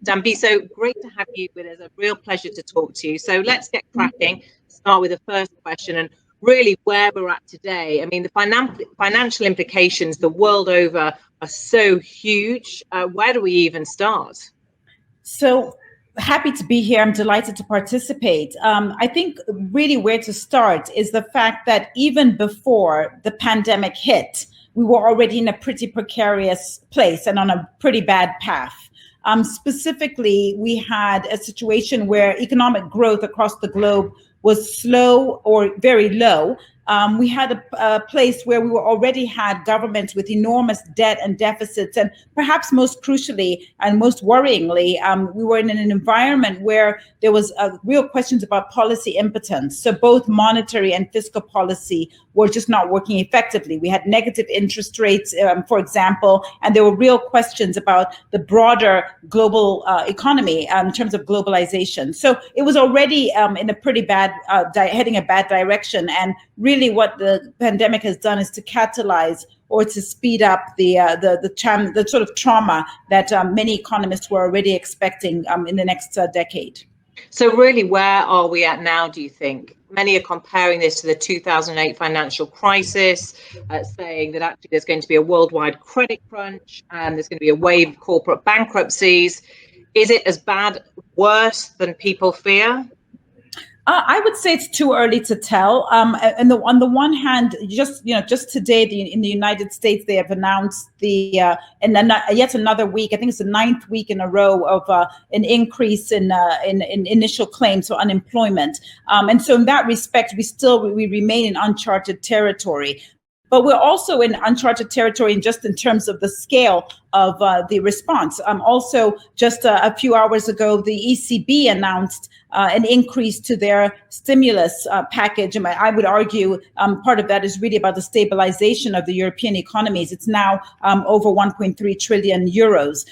Dambisa, great to have you with us. A real pleasure to talk to you. So let's get cracking. Start with the first question and really where we're at today. I mean, the financial implications the world over are so huge. Where do we even start? So happy to be here. I'm delighted to participate. I think really where to start is the fact that even before the pandemic hit, we were already in a pretty precarious place and on a pretty bad path. Specifically, we had a situation where economic growth across the globe was slow or very low. We had a place where we already had governments with enormous debt and deficits, and perhaps most crucially and most worryingly, we were in an environment where there was real questions about policy impotence. So both monetary and fiscal policy were just not working effectively. We had negative interest rates, for example, and there were real questions about the broader global economy in terms of globalization. So it was already in a pretty bad, heading a bad direction, and really what the pandemic has done is to catalyze or to speed up the sort of trauma that many economists were already expecting in the next decade. So really, where are we at now, do you think? Many are comparing this to the 2008 financial crisis, saying that actually there's going to be a worldwide credit crunch and there's going to be a wave of corporate bankruptcies. Is it as bad, worse than people fear? I would say it's too early to tell. And on the one hand, just today in the United States, they have announced yet another week. I think it's the 9th week in a row of an increase in initial claims for unemployment. And so in that respect, we remain in uncharted territory. But we're also in uncharted territory in terms of the scale of the response. Also, just a few hours ago, the ECB announced an increase to their stimulus package. And I would argue part of that is really about the stabilization of the European economies. It's now over 1.3 trillion euros.